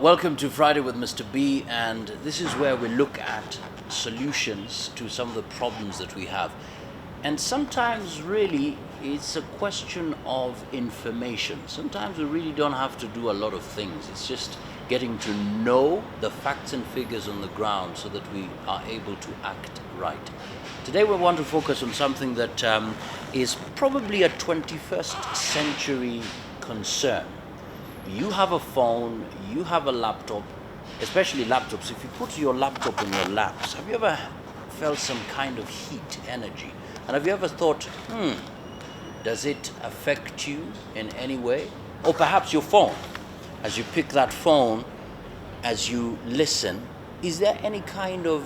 Welcome to Friday with Mr. B, and this is where we look at solutions to some of the problems that we have. And sometimes really it's a question of information. Sometimes we really don't have to do a lot of things. It's just getting to know the facts and figures on the ground so that we are able to act right. Today we want to focus on something that is probably a 21st century concern. You have a phone, you have a laptop, especially laptops. If you put your laptop in your laps, have you ever felt some kind of heat, energy? And have you ever thought, does it affect you in any way? Or perhaps your phone, as you pick that phone, as you listen, is there any kind of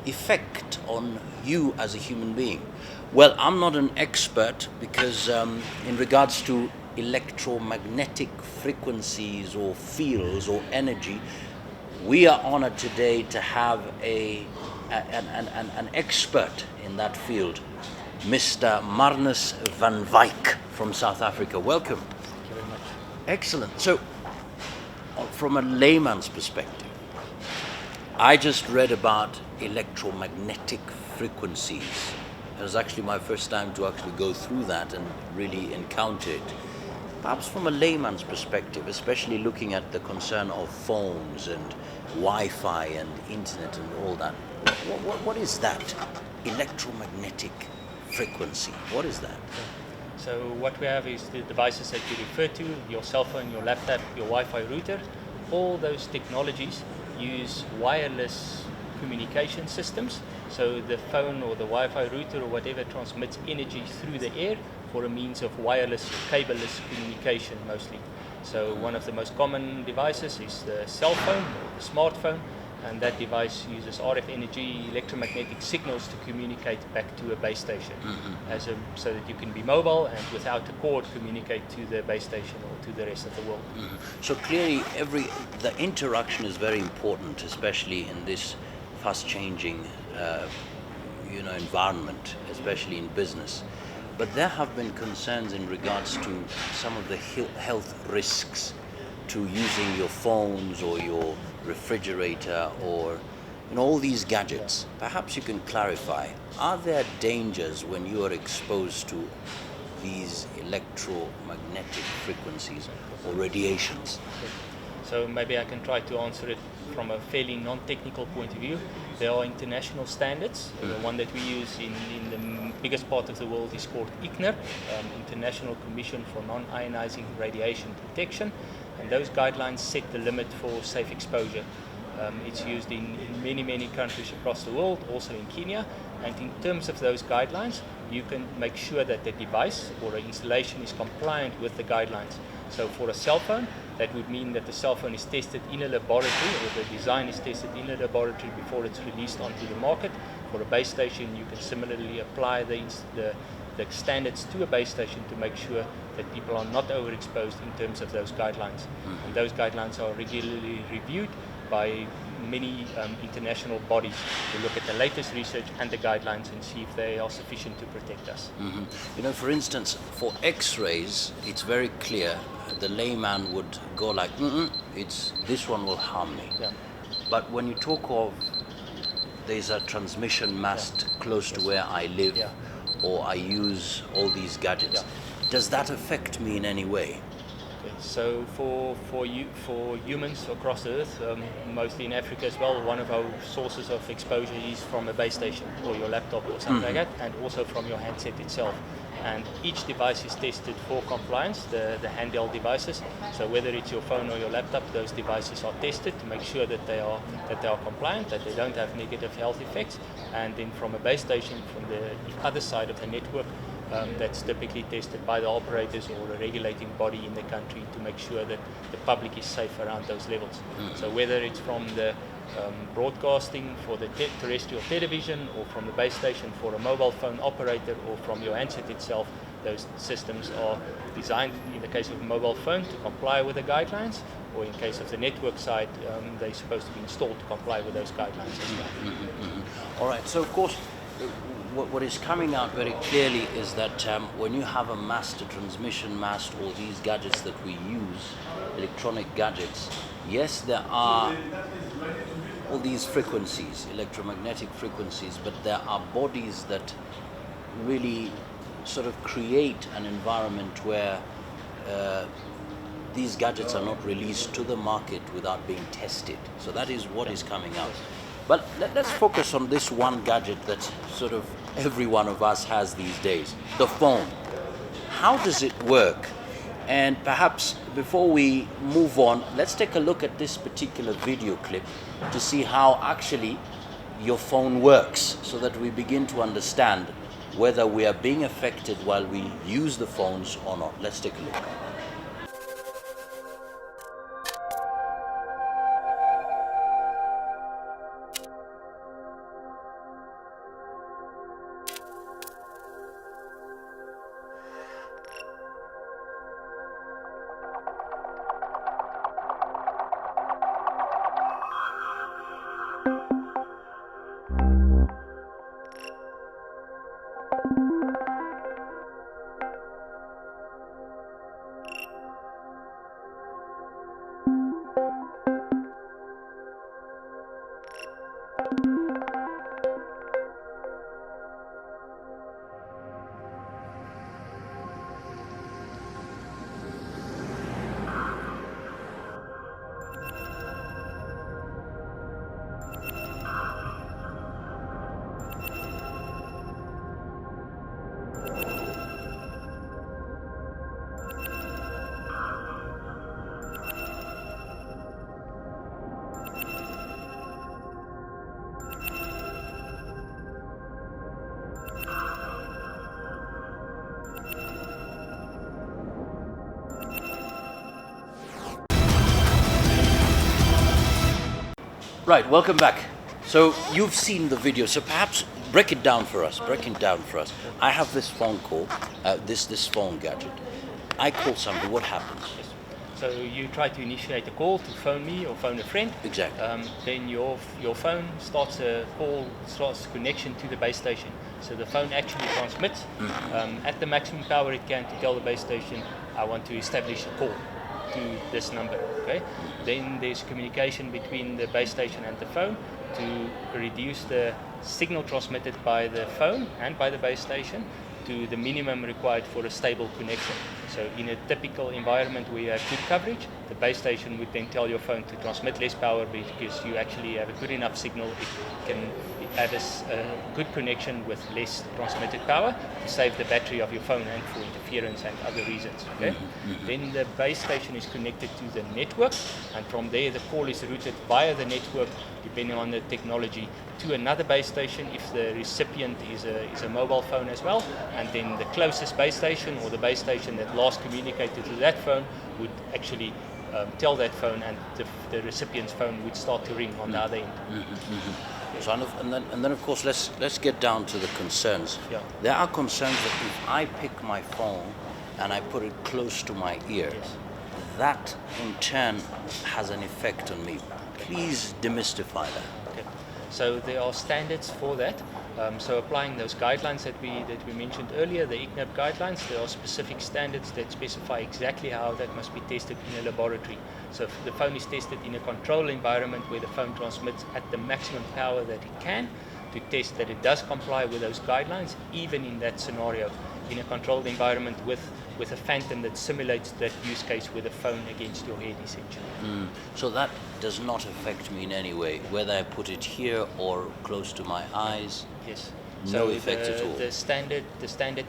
effect on you as a human being? Well, I'm not an expert because in regards to electromagnetic frequencies or fields or energy, we are honored today to have an expert in that field, Mr. Marnus van Wyk from South Africa. Welcome. Thank you very much. Excellent. So, from a layman's perspective, I just read about electromagnetic frequencies. It was actually my first time to actually go through that and really encounter it. Perhaps from a layman's perspective, especially looking at the concern of phones and Wi-Fi and internet and all that, what is that electromagnetic frequency? What is that? So what we have is the devices that you refer to, your cell phone, your laptop, your Wi-Fi router. All those technologies use wireless communication systems. So the phone or the Wi-Fi router or whatever transmits energy through the air for a means of wireless or cableless communication mostly. So one of the most common devices is the cell phone or the smartphone, and that device uses RF energy, electromagnetic signals to communicate back to a base station, so that you can be mobile and without a cord communicate to the base station or to the rest of the world. So clearly the interaction is very important, especially in this fast-changing environment, especially in business. But there have been concerns in regards to some of the health risks to using your phones or your refrigerator or all these gadgets. Perhaps you can clarify, are there dangers when you are exposed to these electromagnetic frequencies or radiations? So maybe I can try to answer it from a fairly non-technical point of view. There are international standards. The one that we use in the biggest part of the world is called ICNIR, International Commission for Non-Ionizing Radiation Protection, and those guidelines set the limit for safe exposure. It's used in many countries across the world, also in Kenya, and in terms of those guidelines, you can make sure that the device or an installation is compliant with the guidelines. So for a cell phone, that would mean that the cell phone is tested in a laboratory, or the design is tested in a laboratory before it's released onto the market. For a base station, you can similarly apply the standards to a base station to make sure that people are not overexposed in terms of those guidelines. And those guidelines are regularly reviewed by many international bodies to look at the latest research and the guidelines and see if they are sufficient to protect us. For instance, for X-rays, it's very clear. The layman would go like, this one will harm me. Yeah. But when you talk of there's a transmission mast close to where I live, or I use all these gadgets, does that affect me in any way? So for humans across the earth, mostly in Africa as well, one of our sources of exposure is from a base station or your laptop or something like that, and also from your handset itself. And each device is tested for compliance, the handheld devices. So whether it's your phone or your laptop, those devices are tested to make sure that they are compliant, that they don't have negative health effects. And then from a base station, from the other side of the network, that's typically tested by the operators or a regulating body in the country to make sure that the public is safe around those levels. So whether it's from the broadcasting for the terrestrial television, or from the base station for a mobile phone operator, or from your handset itself, those systems are designed, in the case of a mobile phone, to comply with the guidelines, or in case of the network side, they're supposed to be installed to comply with those guidelines as well. All right, so of course, what is coming out very clearly is that when you have a transmission mast, or these gadgets that we use, electronic gadgets, yes, there are all these frequencies, electromagnetic frequencies, but there are bodies that really sort of create an environment where these gadgets are not released to the market without being tested. So that is what is coming out. But let's focus on this one gadget that sort of every one of us has these days, the phone. How does it work? And perhaps before we move on, let's take a look at this particular video clip to see how actually your phone works, so that we begin to understand whether we are being affected while we use the phones or not. Let's take a look. Right, welcome back. So you've seen the video, so perhaps break it down for us. I have this phone call, this phone gadget. I call somebody, what happens? So you try to initiate a call to phone me or phone a friend. Exactly. Then your phone starts a connection to the base station. So the phone actually transmits at the maximum power it can to tell the base station, I want to establish a call to this number. Okay. Then there's communication between the base station and the phone to reduce the signal transmitted by the phone and by the base station to the minimum required for a stable connection. So in a typical environment where you have good coverage, the base station would then tell your phone to transmit less power because you actually have a good enough signal. It can have a good connection with less transmitted power to save the battery of your phone and for interference and other reasons. Okay? Then the base station is connected to the network, and from there the call is routed via the network, depending on the technology, to another base station if the recipient is a mobile phone as well, and then the closest base station or the base station that last communicated to that phone would actually tell that phone, and the recipient's phone would start to ring on the other end. So, and then of course let's get down to the concerns. Yeah. There are concerns that if I pick my phone and I put it close to my ear, Yes. that in turn has an effect on me. Please demystify that. Okay. So there are standards for that. So applying those guidelines that we mentioned earlier, the ICNIRP guidelines, there are specific standards that specify exactly how that must be tested in a laboratory. So if the phone is tested in a controlled environment where the phone transmits at the maximum power that it can, to test that it does comply with those guidelines, even in that scenario, in a controlled environment with a phantom that simulates that use case with a phone against your head, essentially. So that does not affect me in any way, whether I put it here or close to my eyes. Yes. No effect at all. The standard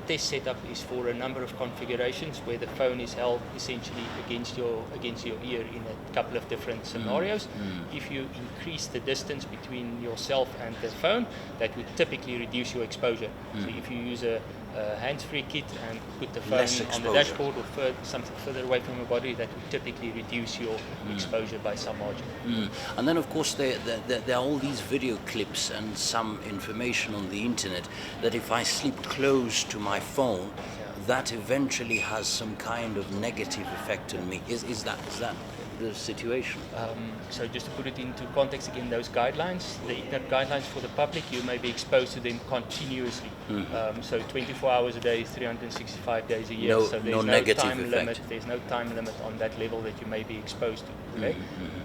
test setup is for a number of configurations where the phone is held essentially against your ear in a couple of different scenarios. If you increase the distance between yourself and the phone, that would typically reduce your exposure. So if you use a hands-free kit and put the phone Less on the exposure. dashboard or something further away from your body, that would typically reduce your exposure by some margin. And then of course there are all these video clips and some information on the internet that if I sleep close to my phone, that eventually has some kind of negative effect on me. Is that the situation? So just to put it into context again, those guidelines, the ICNIR guidelines for the public, you may be exposed to them continuously. So 24 hours a day, 365 days a year. No, so there's no negative time effect. limit. There's no time limit on that level that you may be exposed to. Okay?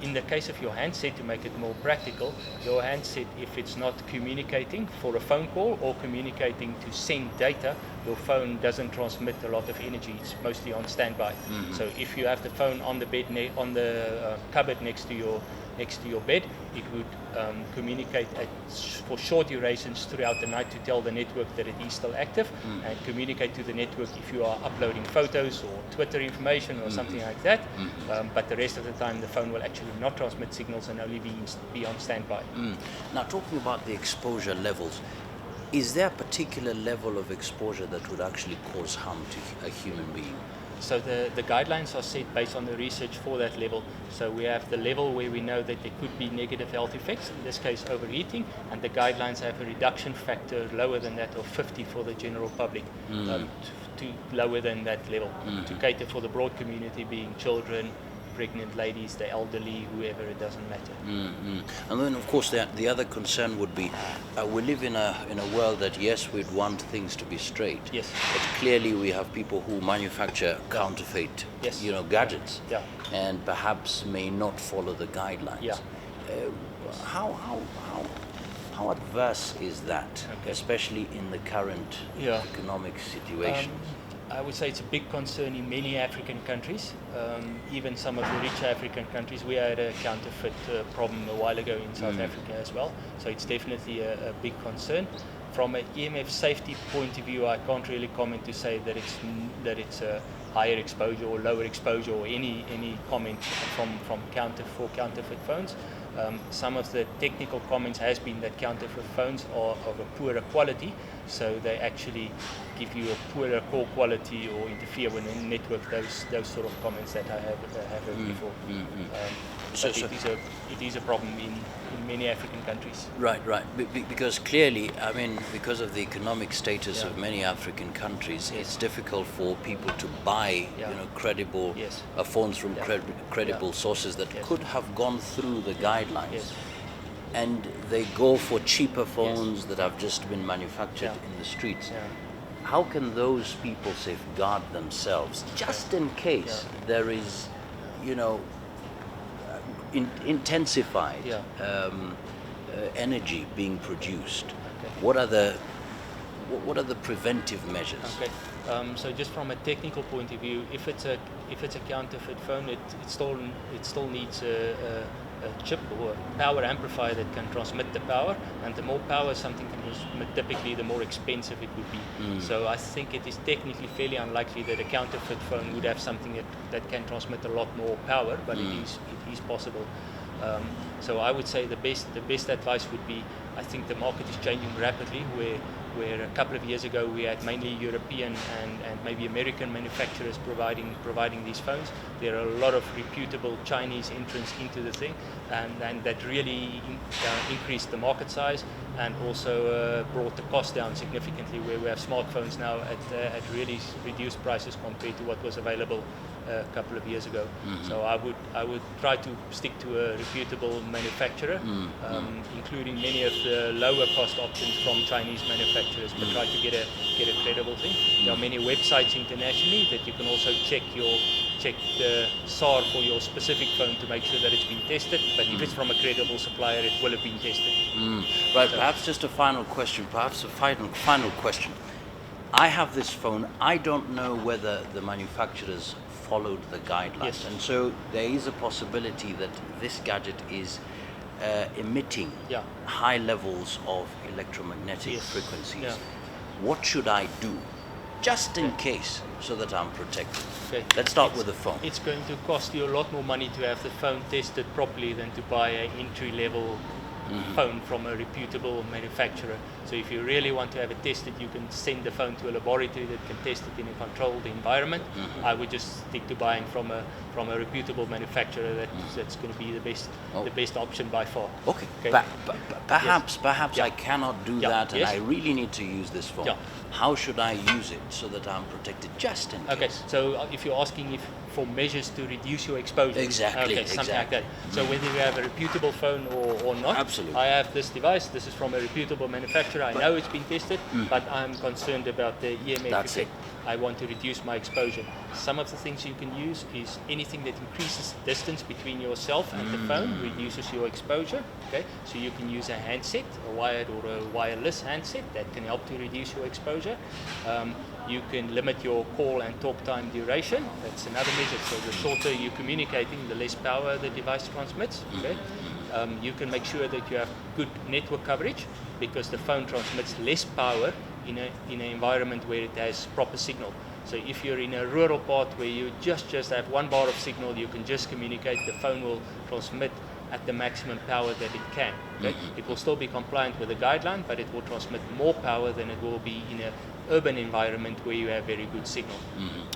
In the case of your handset, to make it more practical, your handset, if it's not communicating for a phone call or communicating to send data, your phone doesn't transmit a lot of energy. It's mostly on standby. So if you have the phone on the bed, on the cupboard next to your bed, it would communicate for short durations throughout the night to tell the network that it is still active, and communicate to the network if you are uploading photos or Twitter information or something like that. But the rest of the time, the phone will actually not transmit signals and only be on standby. Now, talking about the exposure levels, is there a particular level of exposure that would actually cause harm to a human being? So the guidelines are set based on the research for that level. So we have the level where we know that there could be negative health effects, in this case overheating, and the guidelines have a reduction factor lower than that of 50 for the general public, to lower than that level, to cater for the broad community, being children, pregnant ladies, the elderly, whoever, it doesn't matter. And then, of course, the other concern would be, we live in a world that, yes, we'd want things to be straight. Yes. But clearly, we have people who manufacture counterfeit, Yes. gadgets, Yeah. and perhaps may not follow the guidelines. Yeah. How adverse is that, Okay. especially in the current Yeah. economic situation? I would say it's a big concern in many African countries, even some of the rich African countries. We had a counterfeit problem a while ago in South Africa as well, so it's definitely a big concern. From an EMF safety point of view, I can't really comment to say that it's a higher exposure or lower exposure or any comment from counterfeit phones. Some of the technical comments has been that counterfeit phones are of a poorer quality, so they actually give you a poorer call quality or interfere with the network. Those sort of comments that I have heard before. But it is a problem in many African countries. Right. Because clearly, I mean, because of the economic status of many African countries, it's difficult for people to buy, credible phones from credible sources that could have gone through the guidelines. Yes. And they go for cheaper phones that have just been manufactured in the streets. How can those people safeguard themselves just in case there is, intensified energy being produced? What are the preventive measures? Okay. So just from a technical point of view, if it's a counterfeit phone, it still needs a chip or a power amplifier that can transmit the power, and the more power something can transmit, typically the more expensive it would be. So I think it is technically fairly unlikely that a counterfeit phone would have something that can transmit a lot more power, but it is possible. So I would say the best advice would be, I think the market is changing rapidly, where a couple of years ago we had mainly European and maybe American manufacturers providing these phones. There are a lot of reputable Chinese entrants into the thing, and that really increased the market size and also brought the cost down significantly, where we have smartphones now at really reduced prices compared to what was available a couple of years ago. So I would try to stick to a reputable manufacturer, including many of the lower cost options from Chinese manufacturers, but try to get a credible thing. There are many websites internationally that you can also check the SAR for your specific phone to make sure that it's been tested, but if it's from a credible supplier, it will have been tested. Right, so perhaps just a final question, final question. I have this phone, I don't know whether the manufacturers followed the guidelines, and so there is a possibility that this gadget is emitting high levels of electromagnetic frequencies. What should I do, just in case, so that I'm protected? Let's start with the phone. It's going to cost you a lot more money to have the phone tested properly than to buy an entry-level phone from a reputable manufacturer. So if you really want to have it tested, you can send the phone to a laboratory that can test it in a controlled environment. I would just stick to buying from a reputable manufacturer. That's going to be the best option by far. Okay. Perhaps I cannot do that, and I really need to use this phone. How should I use it so that I'm protected just in case? Okay, so if you're asking for measures to reduce your exposure. Exactly, Okay, something like exactly. that. So whether you have a reputable phone or not, Absolutely. I have this device. This is from a reputable manufacturer. I know it's been tested, but I'm concerned about the EMF That's effect. I want to reduce my exposure. Some of the things you can use is anything that increases the distance between yourself and the phone reduces your exposure. Okay, so you can use a handset, a wired or a wireless handset that can help to reduce your exposure. You can limit your call and talk time duration. That's another measure. So the shorter you're communicating, the less power the device transmits. Okay. You can make sure that you have good network coverage because the phone transmits less power in an environment where it has proper signal. So if you're in a rural part where you just have 1 bar of signal, you can just communicate, the phone will transmit at the maximum power that it can. Okay? It will still be compliant with the guideline, but it will transmit more power than it will be in an urban environment where you have very good signal.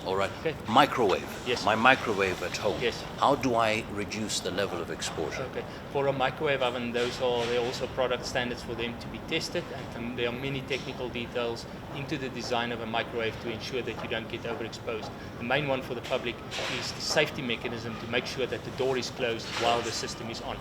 All right. Okay. Microwave. Yes. My microwave at home. Yes. How do I reduce the level of exposure? Okay. For a microwave oven, there are also product standards for them to be tested, and there are many technical details into the design of a microwave to ensure that you don't get overexposed. The main one for the public is the safety mechanism to make sure that the door is closed while the system is on.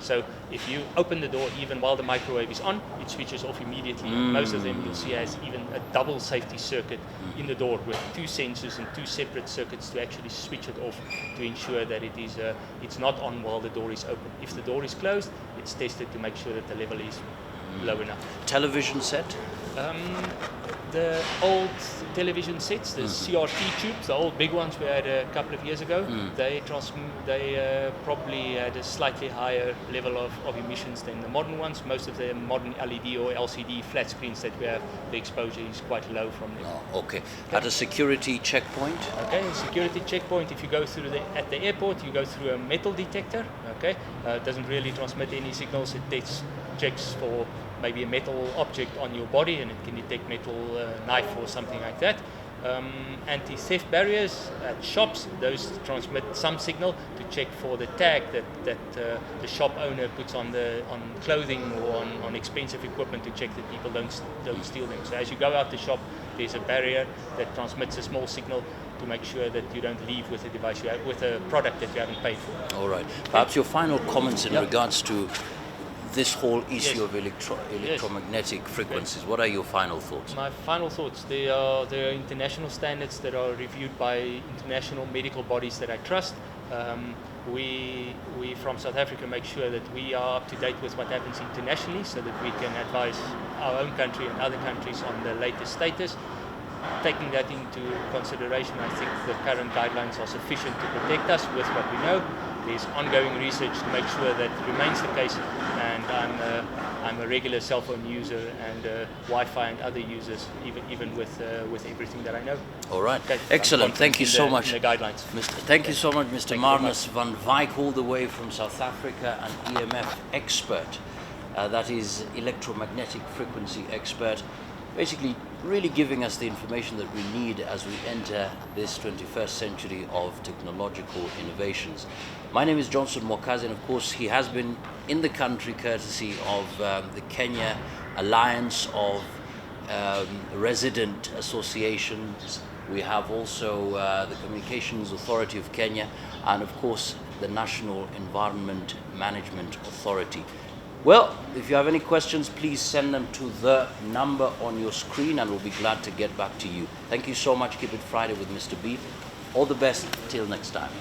So if you open the door even while the microwave is on, it switches off immediately. Most of them you'll see has even a double safety circuit in the door with 2 sensors and 2 separate circuits to actually switch it off to ensure that it's not on while the door is open. If the door is closed, it's tested to make sure that the level is low enough. Television set? The old television sets, the CRT tubes, the old big ones we had a couple of years ago, they probably had a slightly higher level of emissions than the modern ones. Most of the modern LED or LCD flat screens that we have, the exposure is quite low from them. Oh, okay. At a security checkpoint? Okay, security checkpoint, if you go through at the airport, you go through a metal detector. Okay, it doesn't really transmit any signals. It checks for maybe a metal object on your body, and it can detect metal knife or something like that. Anti-theft barriers at shops, those transmit some signal to check for the tag that the shop owner puts on clothing or on expensive equipment to check that people don't steal them. So as you go out the shop, there's a barrier that transmits a small signal to make sure that you don't leave with a device with a product that you haven't paid for. All right. Perhaps your final comments in regards to this whole issue of electromagnetic frequencies. What are your final thoughts? My final thoughts, there are international standards that are reviewed by international medical bodies that I trust. We from South Africa make sure that we are up to date with what happens internationally so that we can advise our own country and other countries on the latest status. Taking that into consideration, I think the current guidelines are sufficient to protect us with what we know. There's ongoing research to make sure that remains the case, and I'm a regular cell phone user and Wi-Fi and other users, even with everything that I know. All right, Okay. excellent. Thank you so much. The guidelines. Thank you so much, Mr. Marnus van Wyk, all the way from South Africa, an EMF expert. That is electromagnetic frequency expert. Basically, really giving us the information that we need as we enter this 21st century of technological innovations. My name is Johnson Mokazi, and of course he has been in the country courtesy of the Kenya Alliance of Resident Associations. We have also the Communications Authority of Kenya, and of course the National Environment Management Authority. Well, if you have any questions, please send them to the number on your screen and we'll be glad to get back to you. Thank you so much. Keep it Friday with Mr. B. All the best. Till next time.